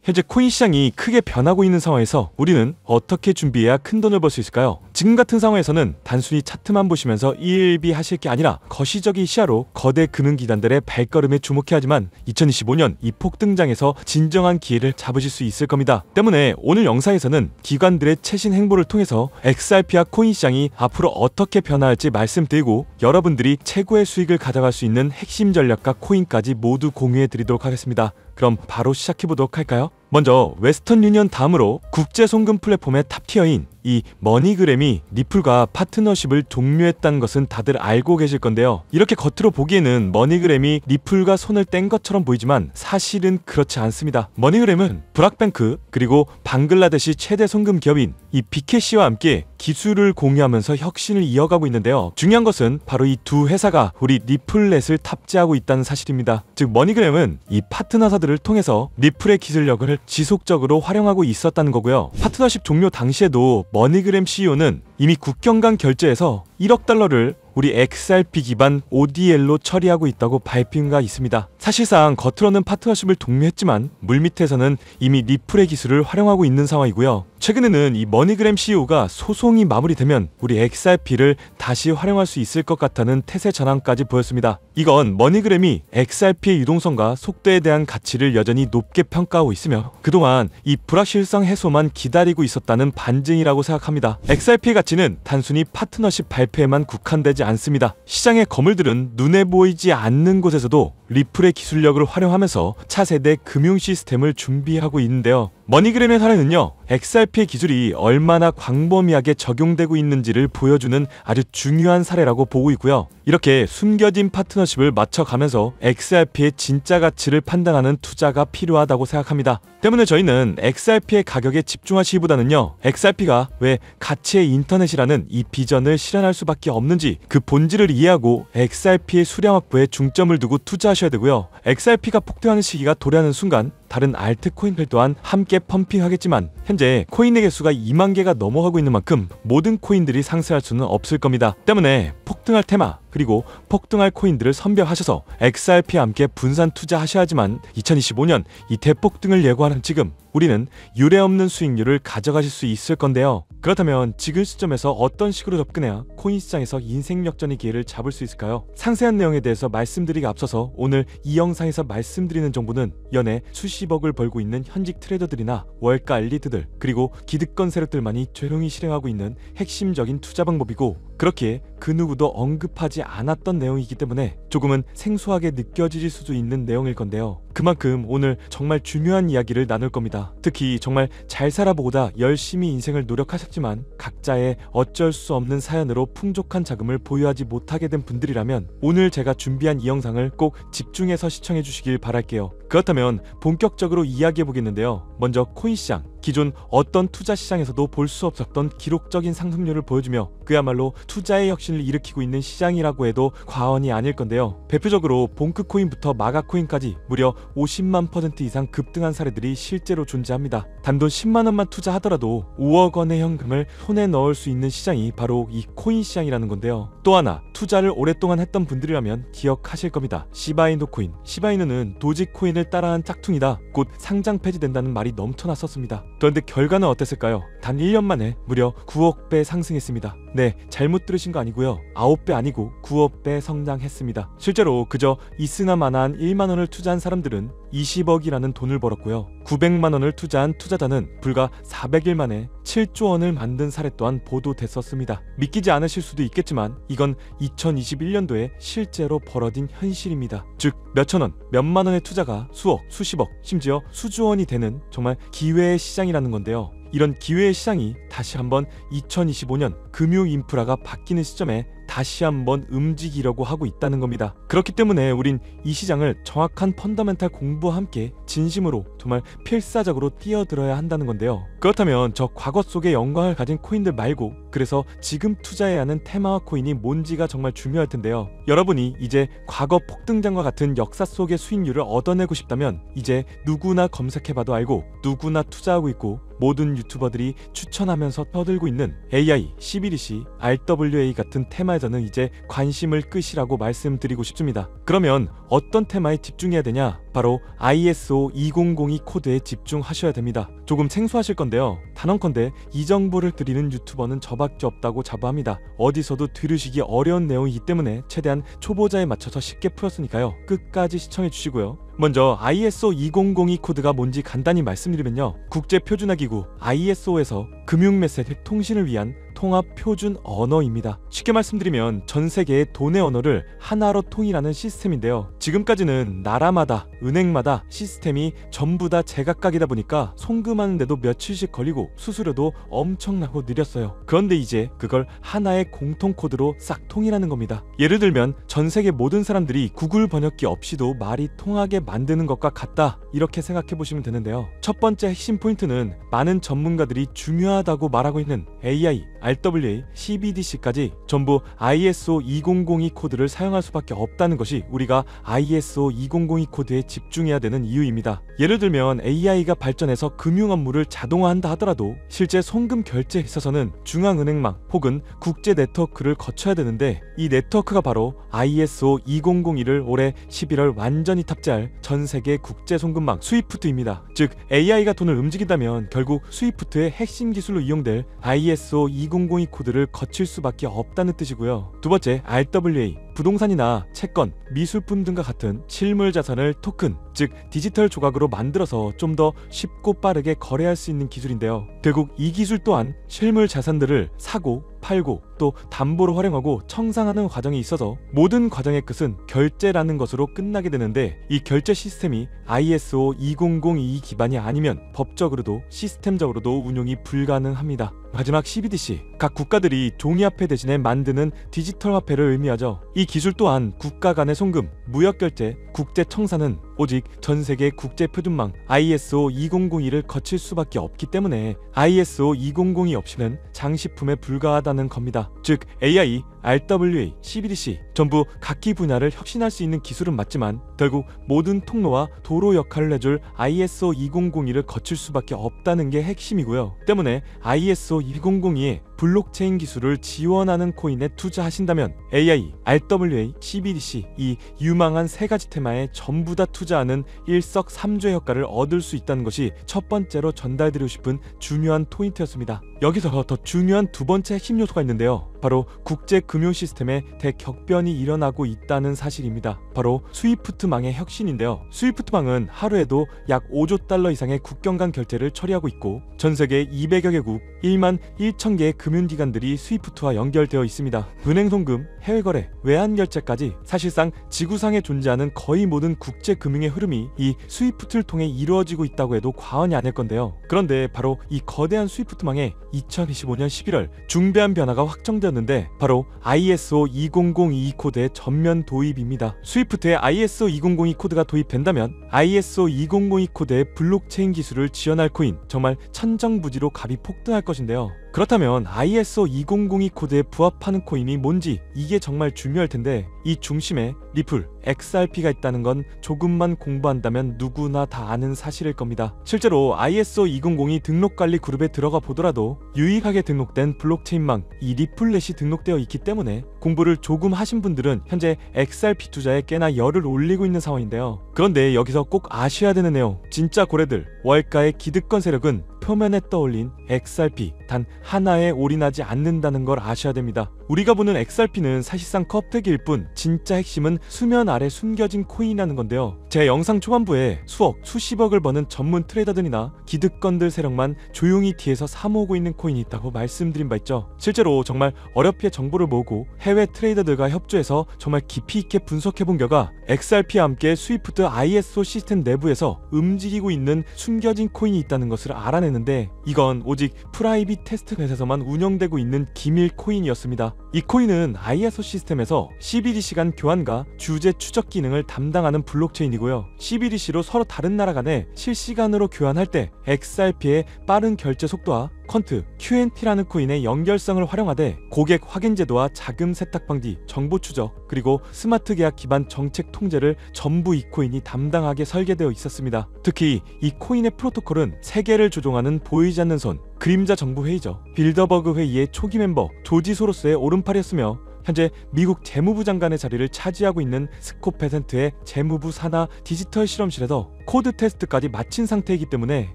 현재 코인 시장이 크게 변하고 있는 상황에서 우리는 어떻게 준비해야 큰 돈을 벌 수 있을까요? 지금 같은 상황에서는 단순히 차트만 보시면서 일일비 하실 게 아니라 거시적인 시야로 거대 금융기관들의 발걸음에 주목해야 하지만 2025년 이 폭등장에서 진정한 기회를 잡으실 수 있을 겁니다. 때문에 오늘 영상에서는 기관들의 최신 행보를 통해서 XRP와 코인 시장이 앞으로 어떻게 변화할지 말씀드리고 여러분들이 최고의 수익을 가져갈 수 있는 핵심 전략과 코인까지 모두 공유해 드리도록 하겠습니다. 그럼 바로 시작해 보도록 할까요? 먼저 웨스턴 유니언 다음으로 국제 송금 플랫폼의 탑티어인 이 머니그램이 리플과 파트너십을 종료했다는 것은 다들 알고 계실 건데요. 이렇게 겉으로 보기에는 머니그램이 리플과 손을 뗀 것처럼 보이지만 사실은 그렇지 않습니다. 머니그램은 브락뱅크 그리고 방글라데시 최대 송금 기업인 이 BKC와 함께 기술을 공유하면서 혁신을 이어가고 있는데요. 중요한 것은 바로 이 두 회사가 우리 리플넷을 탑재하고 있다는 사실입니다. 즉 머니그램은 이 파트너사들을 통해서 리플의 기술력을 지속적으로 활용하고 있었다는 거고요. 파트너십 종료 당시에도 머니그램 CEO는 이미 국경 간 결제에서 1억 달러를 우리 XRP 기반 ODL로 처리하고 있다고 발표한 바 있습니다. 사실상 겉으로는 파트너십을 독려했지만 물밑에서는 이미 리플의 기술을 활용하고 있는 상황이고요. 최근에는 이 머니그램 CEO가 소송이 마무리되면 우리 XRP를 다시 활용할 수 있을 것 같다는 태세 전환까지 보였습니다. 이건 머니그램이 XRP의 유동성과 속도에 대한 가치를 여전히 높게 평가하고 있으며 그동안 이 불확실성 해소만 기다리고 있었다는 반증이라고 생각합니다. XRP의 가치는 단순히 파트너십 발표에만 국한되지 않습니다. 시장의 거물들은 눈에 보이지 않는 곳에서도 리플의 기술력을 활용하면서 차세대 금융 시스템을 준비하고 있는데요. 머니그램의 사례는요, XRP의 기술이 얼마나 광범위하게 적용되고 있는지를 보여주는 아주 중요한 사례라고 보고 있고요. 이렇게 숨겨진 파트너십을 맞춰가면서 XRP의 진짜 가치를 판단하는 투자가 필요하다고 생각합니다. 때문에 저희는 XRP의 가격에 집중하시기보다는요, XRP가 왜 가치의 인터넷이라는 이 비전을 실현할 수밖에 없는지 그 본질을 이해하고 XRP의 수량 확보에 중점을 두고 투자하셔야 되고요. XRP가 폭등하는 시기가 도래하는 순간 다른 알트코인들 또한 함께 펌핑하겠지만 현재 코인의 개수가 2만 개가 넘어가고 있는 만큼 모든 코인들이 상승할 수는 없을 겁니다. 때문에 폭등할 테마 그리고 폭등할 코인들을 선별하셔서 XRP와 함께 분산 투자하셔야지만 2025년 이 대폭등을 예고하는 지금 우리는 유례없는 수익률을 가져가실 수 있을 건데요. 그렇다면 지금 시점에서 어떤 식으로 접근해야 코인 시장에서 인생 역전의 기회를 잡을 수 있을까요? 상세한 내용에 대해서 말씀드리기 앞서서 오늘 이 영상에서 말씀드리는 정보는 연애 수십억을 벌고 있는 현직 트레이더들이나 월가 엘리트들 그리고 기득권 세력들만이 조용히 실행하고 있는 핵심적인 투자 방법이고 그렇게 그 누구도 언급하지 않았던 내용이기 때문에 조금은 생소하게 느껴질 수도 있는 내용일 건데요. 그만큼 오늘 정말 중요한 이야기를 나눌 겁니다. 특히 정말 잘 살아보고다 열심히 인생을 노력하셨지만 각자의 어쩔 수 없는 사연으로 풍족한 자금을 보유하지 못하게 된 분들이라면 오늘 제가 준비한 이 영상을 꼭 집중해서 시청해 주시길 바랄게요. 그렇다면 본격적으로 이야기해 보겠는데요. 먼저 코인 시장. 기존 어떤 투자 시장에서도 볼 수 없었던 기록적인 상승률을 보여주며 그야말로 투자의 혁신을 일으키고 있는 시장이라고 해도 과언이 아닐 건데요. 대표적으로 봉크코인부터 마가코인까지 무려 50만 % 이상 급등한 사례들이 실제로 존재합니다. 단돈 10만 원만 투자하더라도 5억 원의 현금을 손에 넣을 수 있는 시장이 바로 이 코인 시장이라는 건데요. 또 하나 투자를 오랫동안 했던 분들이라면 기억하실 겁니다. 시바이누 코인. 시바이누는 도지코인을 따라한 짝퉁이다. 곧 상장 폐지된다는 말이 넘쳐났었습니다. 그런데 결과는 어땠을까요? 단 1년 만에 무려 9억 배 상승했습니다. 네, 잘못 들으신 거 아니고요. 9배 아니고 9억 배 성장했습니다. 실제로 그저 있으나마나한 1만 원을 투자한 사람들은 20억이라는 돈을 벌었고요. 900만 원을 투자한 투자자는 불과 400일 만에 7조 원을 만든 사례 또한 보도됐었습니다. 믿기지 않으실 수도 있겠지만 이건 2021년도에 실제로 벌어진 현실입니다. 즉 몇천 원, 몇만 원의 투자가 수억, 수십억, 심지어 수조 원이 되는 정말 기회의 시장이라는 건데요. 이런 기회의 시장이 다시 한번 2025년 금융 인프라가 바뀌는 시점에 다시 한번 움직이려고 하고 있다는 겁니다. 그렇기 때문에 우린 이 시장을 정확한 펀더멘탈 공부와 함께 진심으로 정말 필사적으로 뛰어들어야 한다는 건데요. 그렇다면 저 과거 속의 영광을 가진 코인들 말고 그래서 지금 투자해야 하는 테마와 코인이 뭔지가 정말 중요할 텐데요. 여러분이 이제 과거 폭등장과 같은 역사 속의 수익률을 얻어내고 싶다면 이제 누구나 검색해봐도 알고 누구나 투자하고 있고 모든 유튜버들이 추천하면서 떠들고 있는 AI, CBDC, RWA 같은 테마에서 투자자는 이제 관심을 끄시라고 말씀드리고 싶습니다. 그러면 어떤 테마에 집중해야 되냐? 바로 ISO 2002 코드에 집중하셔야 됩니다. 조금 생소하실 건데요. 단언컨대 이 정보를 드리는 유튜버는 저밖에 없다고 자부합니다. 어디서도 들으시기 어려운 내용이기 때문에 최대한 초보자에 맞춰서 쉽게 풀었으니까요. 끝까지 시청해 주시고요. 먼저 ISO 2002 코드가 뭔지 간단히 말씀드리면요. 국제표준화기구 ISO에서 금융메시지 통신을 위한 통합 표준 언어입니다. 쉽게 말씀드리면 전 세계의 돈의 언어를 하나로 통일하는 시스템인데요. 지금까지는 나라마다 은행마다 시스템이 전부 다 제각각이다 보니까 송금하는데도 며칠씩 걸리고 수수료도 엄청나고 느렸어요. 그런데 이제 그걸 하나의 공통 코드로 싹 통일하는 겁니다. 예를 들면 전 세계 모든 사람들이 구글 번역기 없이도 말이 통하게 만드는 것과 같다, 이렇게 생각해 보시면 되는데요. 첫 번째 핵심 포인트는 많은 전문가들이 중요하다고 말하고 있는 AI, RWA, CBDC까지 전부 ISO 2002 코드를 사용할 수밖에 없다는 것이 우리가 ISO 2002 코드에 집중해야 되는 이유입니다. 예를 들면 AI가 발전해서 금융 업무를 자동화한다 하더라도 실제 송금 결제에 있어서는 중앙은행망 혹은 국제 네트워크를 거쳐야 되는데, 이 네트워크가 바로 ISO 2001을 올해 11월 완전히 탑재할 전 세계 국제 송금망 스위프트입니다. 즉 AI가 돈을 움직인다면 결국 스위프트의 핵심 기술로 이용될 ISO 2002 코드를 거칠 수밖에 없다는 뜻이고요. 두 번째, RWA, 부동산이나 채권, 미술품 등과 같은 실물 자산을 토큰, 즉 디지털 조각으로 만들어서 좀 더 쉽고 빠르게 거래할 수 있는 기술인데요. 결국 이 기술 또한 실물 자산들을 사고 팔고 또 담보로 활용하고 청산하는 과정이 있어서 모든 과정의 끝은 결제라는 것으로 끝나게 되는데, 이 결제 시스템이 ISO 2002 기반이 아니면 법적으로도 시스템적으로도 운용이 불가능합니다. 마지막 CBDC, 각 국가들이 종이화폐 대신에 만드는 디지털 화폐를 의미하죠. 이 기술 또한 국가 간의 송금, 무역결제, 국제청산은 오직 전세계 국제표준망 ISO 2002를 거칠 수밖에 없기 때문에 ISO 2002 없이는 장식품에 불과하다는 겁니다. 즉 AI, RWA, CBDC 전부 각기 분야를 혁신할 수 있는 기술은 맞지만 결국 모든 통로와 도로 역할을 해줄 ISO 2002를 거칠 수밖에 없다는 게 핵심이고요. 때문에 ISO 2002에 블록체인 기술을 지원하는 코인에 투자하신다면 AI, RWA, CBDC 이 유망한 세 가지 테마에 전부 다 투자하는 일석삼조의 효과를 얻을 수 있다는 것이 첫 번째로 전달드리고 싶은 중요한 포인트였습니다. 여기서 더 중요한 두 번째 핵심 요소가 있는데요. 바로 국제 금융 시스템에 대격변이 일어나고 있다는 사실입니다. 바로 스위프트망의 혁신인데요. 스위프트망은 하루에도 약 5조 달러 이상의 국경 간 결제를 처리하고 있고 전 세계 200여 개국 1만 1천 개의 금융기관들이 스위프트와 연결되어 있습니다. 은행 송금, 해외 거래, 외환 결제까지 사실상 지구상에 존재하는 거의 모든 국제 금융의 흐름이 이 스위프트를 통해 이루어지고 있다고 해도 과언이 아닐 건데요. 그런데 바로 이 거대한 스위프트망에 2025년 11월 중대한 변화가 확정되었는데 바로 ISO 2002 코드의 전면 도입입니다. 스위프트에 ISO 2002 코드가 도입된다면 ISO 2002 코드의 블록체인 기술을 지원할 코인, 정말 천정부지로 값이 폭등할 것인데요. 그렇다면 ISO 2002 코드에 부합하는 코인이 뭔지, 이게 정말 중요할 텐데 이 중심에 리플, XRP가 있다는 건 조금만 공부한다면 누구나 다 아는 사실일 겁니다. 실제로 ISO 2002 등록관리 그룹에 들어가 보더라도 유익하게 등록된 블록체인망 이 리플렛이 등록되어 있기 때문에 공부를 조금 하신 분들은 현재 XRP 투자에 꽤나 열을 올리고 있는 상황인데요. 그런데 여기서 꼭 아셔야 되는 내용, 진짜 고래들, 월가의 기득권 세력은 표면에 떠올린 XRP 단 하나에 올인하지 않는다는 걸 아셔야 됩니다. 우리가 보는 XRP는 사실상 껍데기일 뿐 진짜 핵심은 수면 아래 숨겨진 코인이라는 건데요. 제 영상 초반부에 수억, 수십억을 버는 전문 트레이더들이나 기득권들 세력만 조용히 뒤에서 사모으고 있는 코인이 있다고 말씀드린 바 있죠. 실제로 정말 어렵게 정보를 모으고 해외 트레이더들과 협조해서 정말 깊이 있게 분석해본 결과 XRP와 함께 스위프트 ISO 시스템 내부에서 움직이고 있는 숨겨진 코인이 있다는 것을 알아내는데, 이건 오직 프라이빗 테스트넷에서만 운영되고 있는 기밀 코인이었습니다. 이 코인은 ISO 시스템에서 CBDC 간 교환과 주제 추적 기능을 담당하는 블록체인이고요. CBDC로 서로 다른 나라 간에 실시간으로 교환할 때 XRP의 빠른 결제 속도와 퀀트, QNT라는 코인의 연결성을 활용하되 고객 확인 제도와 자금 세탁 방지, 정보 추적, 그리고 스마트 계약 기반 정책 통제를 전부 이 코인이 담당하게 설계되어 있었습니다. 특히 이 코인의 프로토콜은 세계를 조종하는 보이지 않는 손, 그림자 정부 회의죠. 빌더버그 회의의 초기 멤버 조지 소로스의 오른팔이었으며 현재 미국 재무부 장관의 자리를 차지하고 있는 스콧 베센트의 재무부 산하 디지털 실험실에서 코드 테스트까지 마친 상태이기 때문에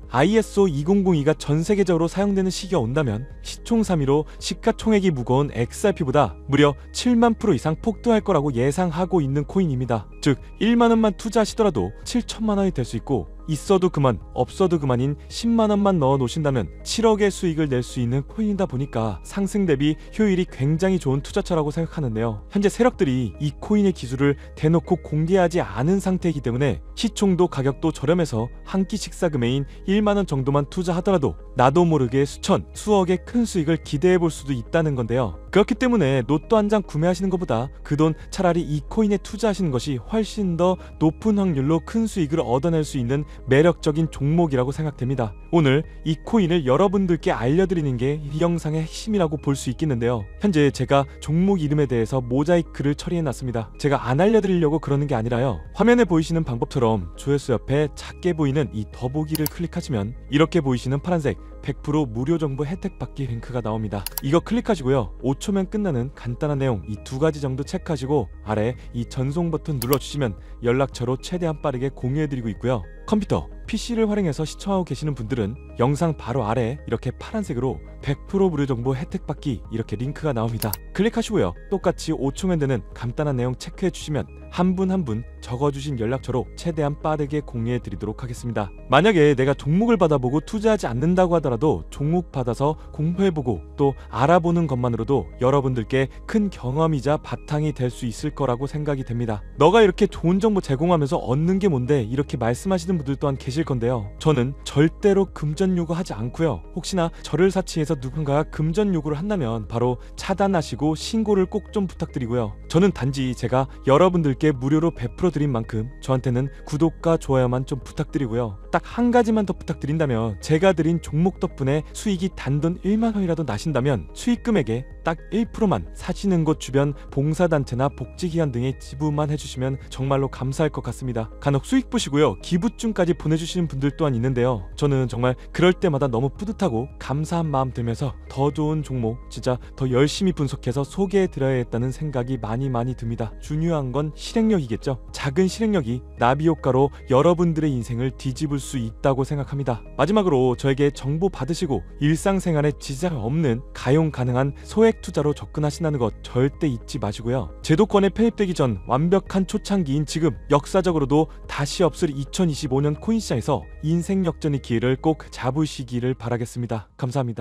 ISO 2002가 전 세계적으로 사용되는 시기가 온다면 시총 3위로 시가총액이 무거운 XRP보다 무려 7만 프로 이상 폭등할 거라고 예상하고 있는 코인입니다. 즉 1만 원만 투자하시더라도 7천만 원이 될 수 있고, 있어도 그만 없어도 그만인 10만 원만 넣어 놓으신다면 7억의 수익을 낼 수 있는 코인이다 보니까 상승 대비 효율이 굉장히 좋은 투자처라고 생각하는데요. 현재 세력들이 이 코인의 기술을 대놓고 공개하지 않은 상태이기 때문에 시총도 가격도 저렴해서 한 끼 식사 금액인 1만 원 정도만 투자하더라도 나도 모르게 수천, 수억의 큰 수익을 기대해 볼 수도 있다는 건데요. 그렇기 때문에 로또 한 장 구매하시는 것보다 그 돈 차라리 이 코인에 투자하시는 것이 훨씬 더 높은 확률로 큰 수익을 얻어낼 수 있는 매력적인 종목이라고 생각됩니다. 오늘 이 코인을 여러분들께 알려드리는 게 이 영상의 핵심이라고 볼 수 있겠는데요. 현재 제가 종목 이름에 대해서 모자이크를 처리해놨습니다. 제가 안 알려드리려고 그러는 게 아니라요. 화면에 보이시는 방법처럼 조회수 옆에 작게 보이는 이 더보기를 클릭하시면 이렇게 보이시는 파란색 100% 무료 정보 혜택 받기 링크가 나옵니다. 이거 클릭하시고요. 5초면 끝나는 간단한 내용 이 두 가지 정도 체크하시고 아래 이 전송 버튼 눌러주시면 연락처로 최대한 빠르게 공유해드리고 있고요. 컴퓨터, PC를 활용해서 시청하고 계시는 분들은 영상 바로 아래 이렇게 파란색으로 100% 무료 정보 혜택 받기 이렇게 링크가 나옵니다. 클릭하시고요. 똑같이 5초면 되는 간단한 내용 체크해 주시면 한 분 한 분 적어주신 연락처로 최대한 빠르게 공유해 드리도록 하겠습니다. 만약에 내가 종목을 받아보고 투자하지 않는다고 하더라도 종목 받아서 공부해보고 또 알아보는 것만으로도 여러분들께 큰 경험이자 바탕이 될 수 있을 거라고 생각이 됩니다. 너가 이렇게 좋은 정보 제공하면서 얻는 게 뭔데 이렇게 말씀하시는 분들 또한 계실 건데요. 저는 절대로 금전 요구하지 않고요. 혹시나 저를 사치해서 누군가가 금전 요구를 한다면 바로 차단하시고 신고를 꼭 좀 부탁드리고요. 저는 단지 제가 여러분들께 무료로 베풀어 드린 만큼 저한테는 구독과 좋아요만 좀 부탁드리고요. 딱 한 가지만 더 부탁드린다면 제가 드린 종목 덕분에 수익이 단돈 1만 원이라도 나신다면 수익 금액의 딱 1%만 사시는 곳 주변 봉사단체나 복지기관 등에 지불만 해주시면 정말로 감사할 것 같습니다. 간혹 수익 보시고요. 기부증까지 보내주시는 분들 또한 있는데요. 저는 정말 그럴 때마다 너무 뿌듯하고 감사한 마음 들면서 더 좋은 종목 진짜 더 열심히 분석해서 소개해드려야겠다는 생각이 많이 듭니다. 중요한 건 실행력이겠죠. 작은 실행력이 나비효과로 여러분들의 인생을 뒤집을 수 있다고 생각합니다. 마지막으로 저에게 정보 받으시고 일상생활에 지장 없는 가용 가능한 소액 투자로 접근하신다는 것 절대 잊지 마시고요. 제도권에 편입되기 전 완벽한 초창기인 지금 역사적으로도 다시 없을 2025년 코인시장에서 인생 역전의 기회를 꼭 잡으시기를 바라겠습니다. 감사합니다.